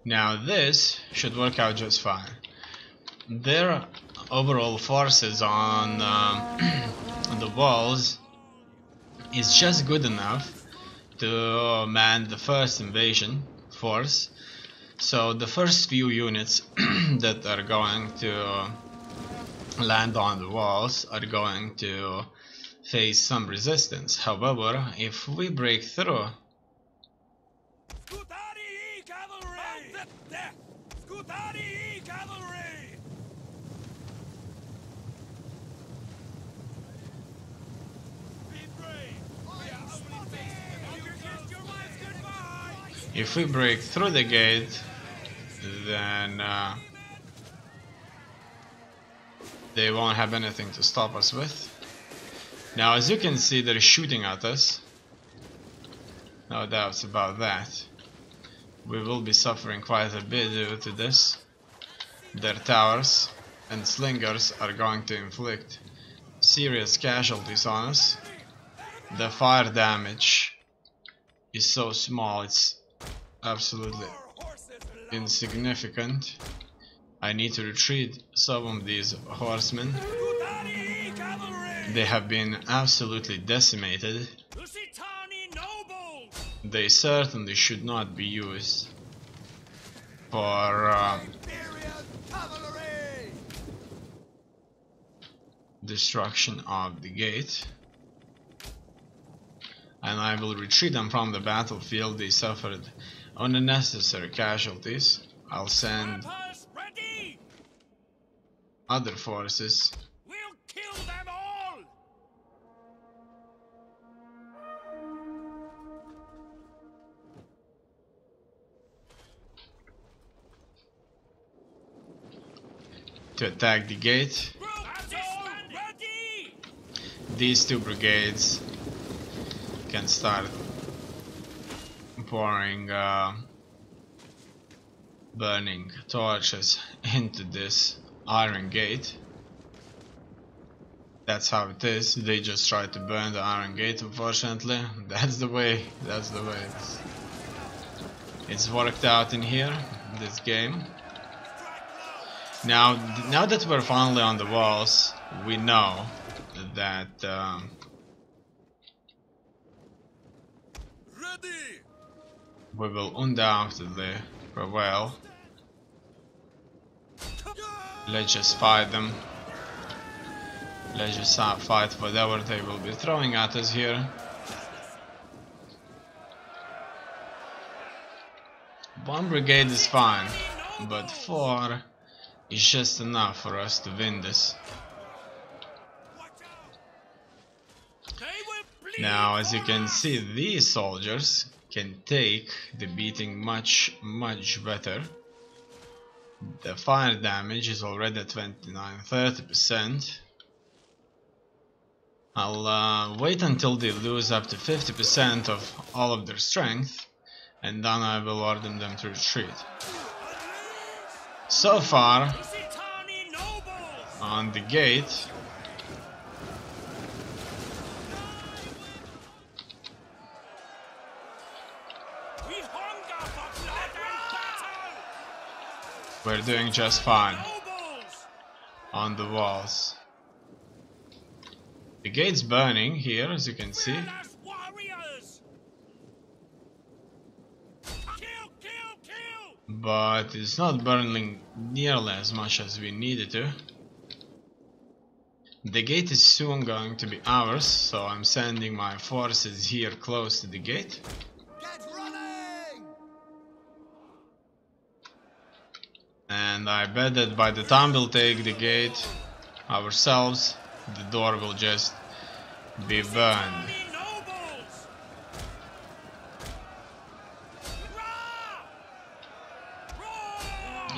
Now this should work out just fine. Their overall forces on the walls is just good enough to man the first invasion force. So the first few units that are going to land on the walls are going to face some resistance. However, if we break through, if we break through the gate, then they won't have anything to stop us with. Now, as you can see, they're shooting at us. No doubts about that. We will be suffering quite a bit due to this. Their towers and slingers are going to inflict serious casualties on us. The fire damage is so small, it's absolutely insignificant. I need to retreat some of these horsemen. They have been absolutely decimated. They certainly should not be used for destruction of the gate. And I will retreat them from the battlefield. They suffered unnecessary casualties. I'll send other forces. We'll kill them all. To attack the gate. These two brigades can start pouring burning torches into this iron gate. That's how it is. They just try to burn the iron gate, unfortunately. That's the way it's worked out in here, this game. Now that we're finally on the walls, we know that we will undoubtedly prevail. Let's just fight them. Let's just fight whatever they will be throwing at us here. One brigade is fine, but 4 is just enough for us to win this. Now, as you can see, these soldiers can take the beating much better. The fire damage is already at 29-30%. I'll wait until they lose up to 50% of all of their strength, and then I will order them to retreat. So far, on the gate, we're doing just fine on the walls. The gate's burning here, as you can see. But it's not burning nearly as much as we needed to. The gate is soon going to be ours, so I'm sending my forces here close to the gate. And I bet that by the time we'll take the gate ourselves, the door will just be burned.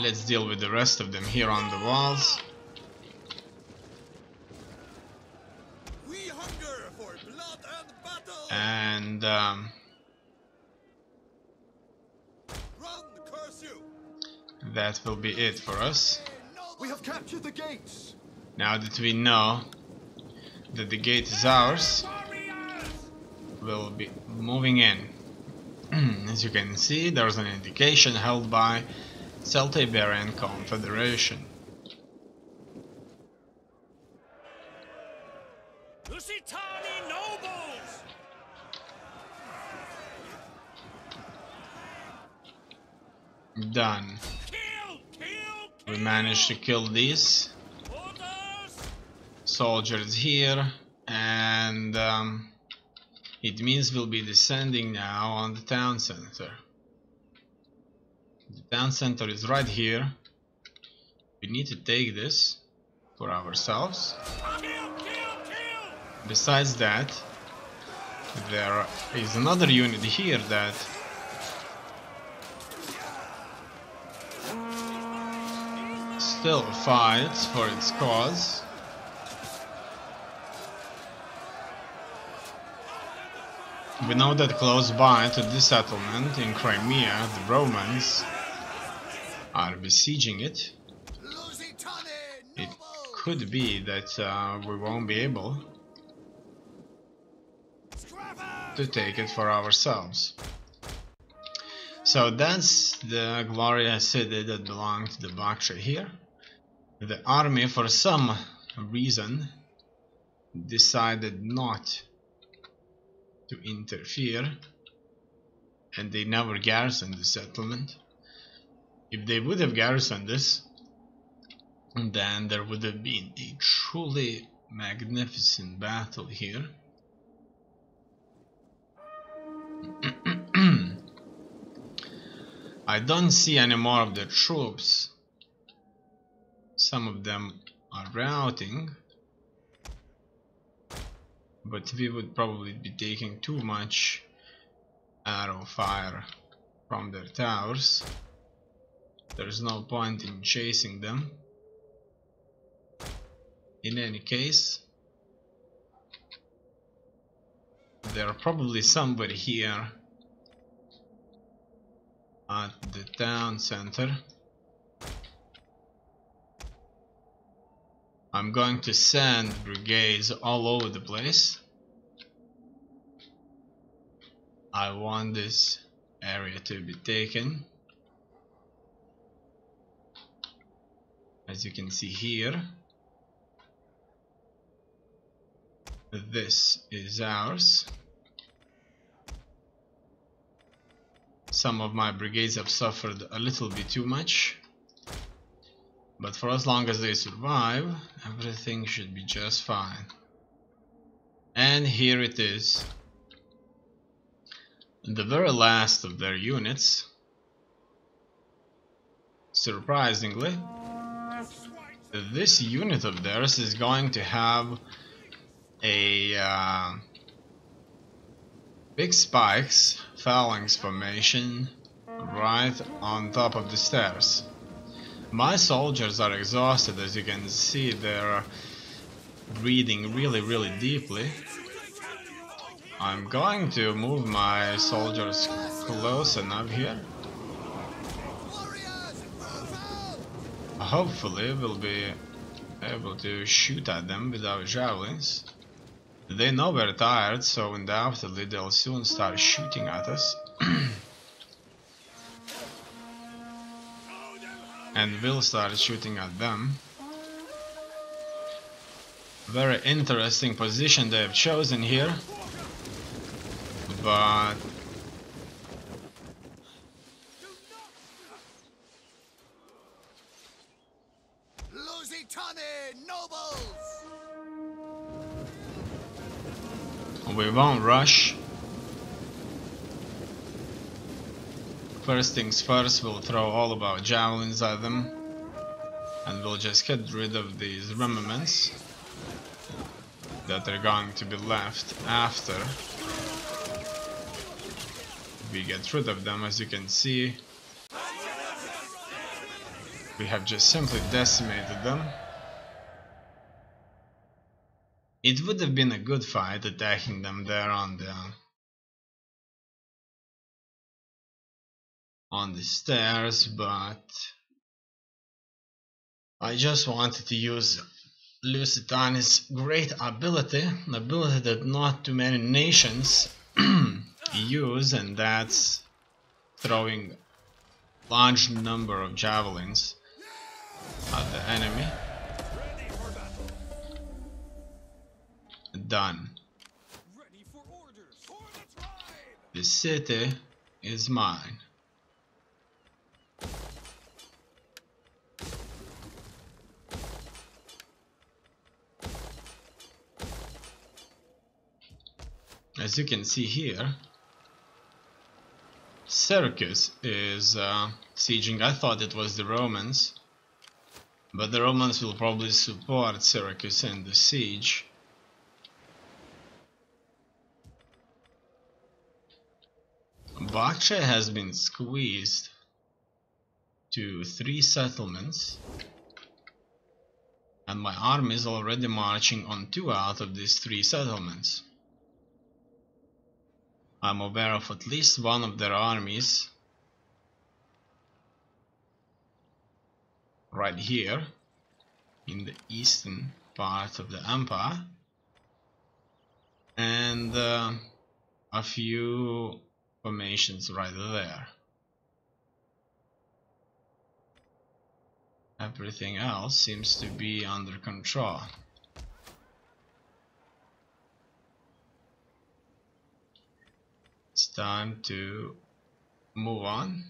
Let's deal with the rest of them here on the walls. And that will be it for us. We have captured the gates. Now that we know that the gate is ours, we'll be moving in. As you can see, there's an indication held by Celtiberian Confederation. Lusitani nobles! Done. We managed to kill these soldiers here, and it means we'll be descending now on the town center. The town center is right here. We need to take this for ourselves. Besides that, there is another unit here that still fights for its cause. We know that close by to this settlement in Crimea, the Romans are besieging it. It could be that we won't be able to take it for ourselves. So that's the glorious city that belonged to the Baksha here. The army, for some reason, decided not to interfere, and they never garrisoned the settlement. If they would have garrisoned this, then there would have been a truly magnificent battle here. I don't see any more of the troops. Some of them are routing, but we would probably be taking too much arrow fire from their towers. There's no point in chasing them. In any case, they're probably somewhere here at the town center. I'm going to send brigades all over the place. I want this area to be taken. As you can see here, this is ours. Some of my brigades have suffered a little bit too much, but for as long as they survive, everything should be just fine. And here it is. The very last of their units. Surprisingly, this unit of theirs is going to have a big spikes phalanx formation right on top of the stairs. My soldiers are exhausted, as you can see. They're breathing really deeply. I'm going to move my soldiers close enough here. Hopefully we'll be able to shoot at them with our javelins. They know we're tired, so undoubtedly they'll soon start shooting at us. And we'll start shooting at them. Very interesting position they have chosen here, but we won't rush. First things first, we'll throw all of our javelins at them, and we'll just get rid of these remnants that are going to be left after we get rid of them. As you can see, we have just simply decimated them. It would have been a good fight attacking them there on the stairs, but I just wanted to use Lusitani's great ability that not too many nations use, and that's throwing large number of javelins at the enemy. Ready for battle. Done. Ready for orders. For the tribe. The city is mine. As you can see here, Syracuse is sieging. I thought it was the Romans, but the Romans will probably support Syracuse in the siege. Bakche has been squeezed to 3 settlements, and my army is already marching on 2 out of these 3 settlements. I'm aware of at least one of their armies right here in the eastern part of the empire, and a few formations right there. Everything else seems to be under control. It's time to move on.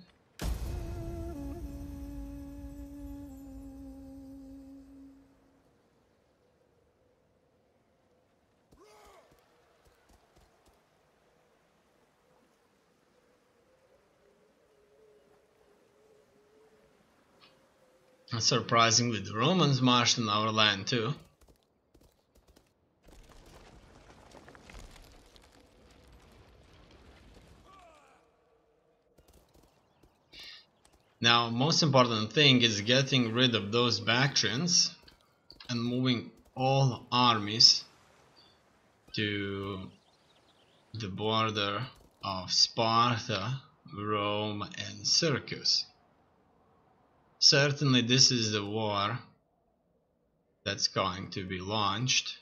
And surprisingly, the Romans marched on our land too. Now, most important thing is getting rid of those Bactrians and moving all armies to the border of Sparta, Rome, and Syracuse. Certainly this is the war that's going to be launched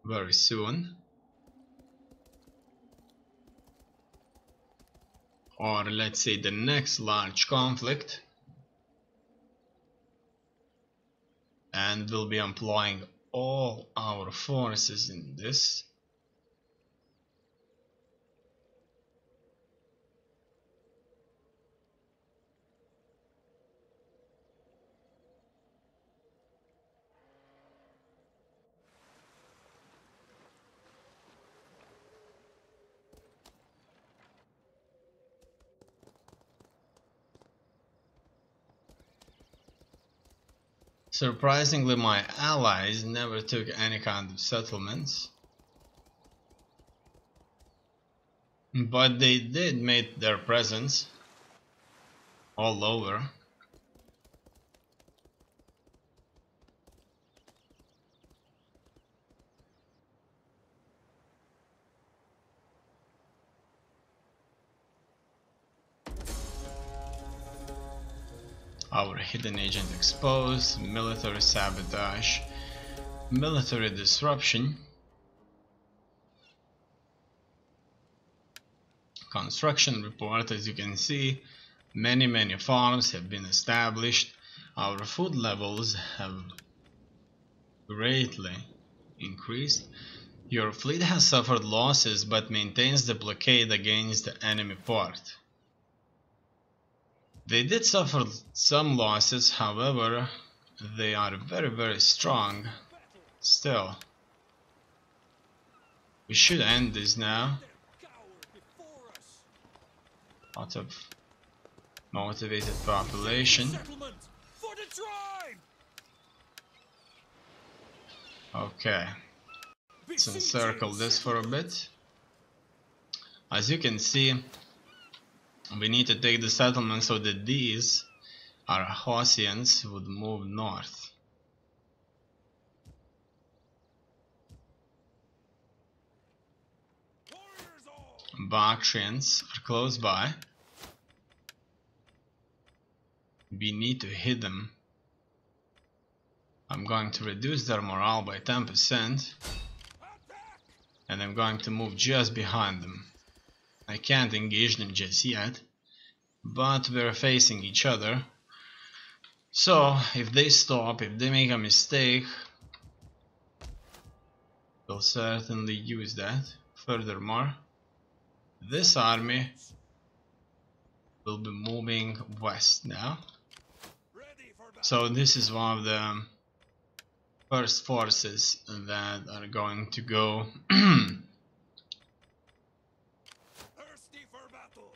very soon. Or let's say the next large conflict. And we'll be employing all our forces in this. Surprisingly, my allies never took any kind of settlements, but they did make their presence all over. Our hidden agent exposed, military sabotage, military disruption, construction report. As you can see, many farms have been established. Our food levels have greatly increased. Your fleet has suffered losses but maintains the blockade against the enemy port. They did suffer some losses, however, they are very strong still. We should end this now. Lot of motivated population. Okay, let's encircle this for a bit. As you can see, we need to take the settlement so that these, our Hosians, would move north. Bactrians are close by. We need to hit them. I'm going to reduce their morale by 10%. and I'm going to move just behind them. I can't engage them just yet, but we're facing each other. So if they stop, if they make a mistake, we'll certainly use that. Furthermore, this army will be moving west now. So this is one of the first forces that are going to go Thirsty for battle.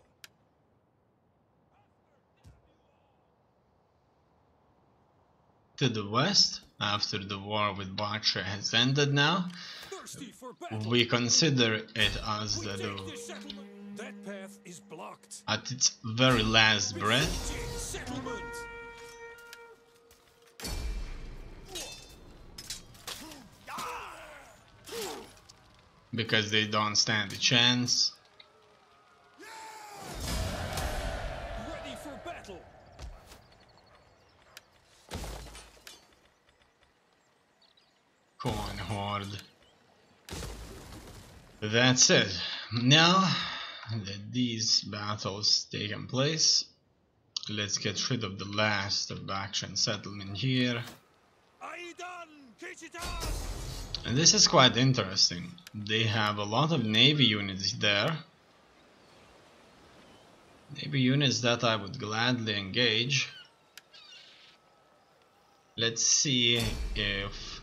to the west after the war with Bactria has ended now. Thirsty for battle. We consider it as We the take this settlement. That path is blocked. at its very last breath. Besieging settlement. Because they don't stand a chance. Ready for battle. Coin Horde. That's it. Now that these battles taken place, let's get rid of the last of Bactrian settlement here. Aidan, Kichitan. And this is quite interesting. They have a lot of navy units there. Navy units that I would gladly engage. Let's see if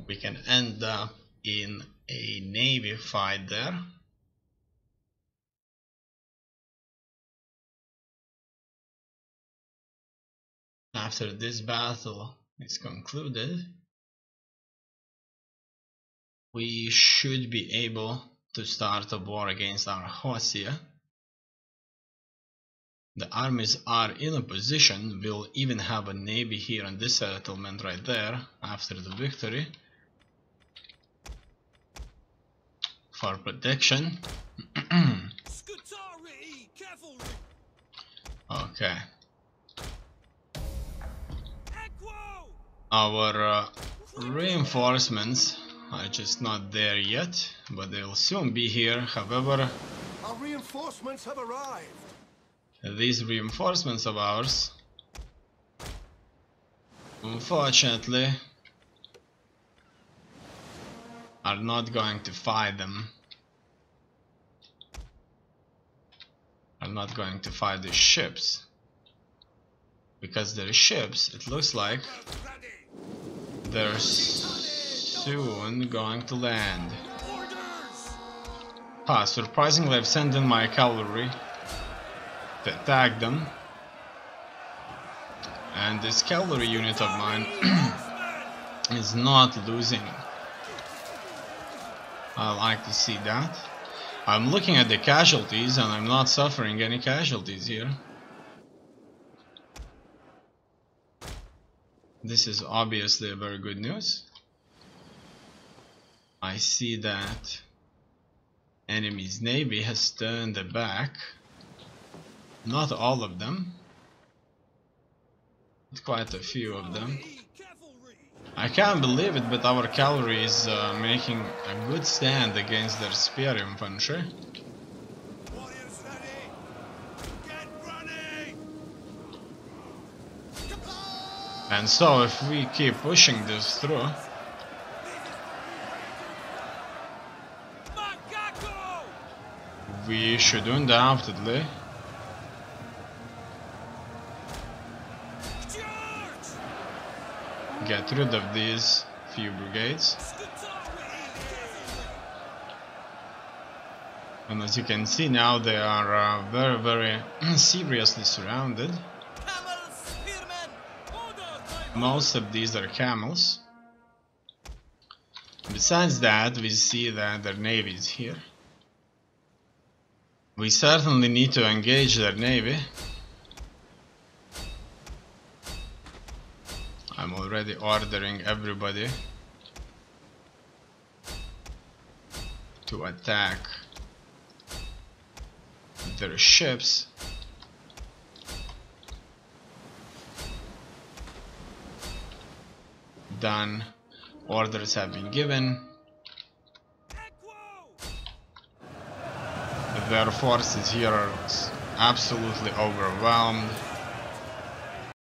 we can end up in a navy fight there. After this battle is concluded, we should be able to start a war against our Hosea. The armies are in a position. We'll even have a navy here on this settlement right there after the victory for protection. Scutari, cavalry. Okay, Equo. our reinforcements are just not there yet, but they'll soon be here. However, Our reinforcements have arrived. these reinforcements of ours, unfortunately, are not going to fight them. Are not going to fight the ships. Because their ships, it looks like, Ready. they're soon going to land. Orders. Surprisingly, I've sent in my cavalry to attack them. And this cavalry unit of mine is not losing. I like to see that. I'm looking at the casualties and I'm not suffering any casualties here. This is obviously a very good news. I see that enemy's navy has turned back. Not all of them, but quite a few of them. Cavalry. I can't believe it, but our cavalry is making a good stand against their spear infantry. Warriors ready. Get running. And so if we keep pushing this through, Macaco. we should undoubtedly Charge. get rid of these few brigades. And as you can see now, they are very, very seriously surrounded. Most of these are camels. Besides that, we see that their navy is here. We certainly need to engage their navy. I'm already ordering everybody to attack their ships. Done. Orders have been given. Equo. their forces here are absolutely overwhelmed.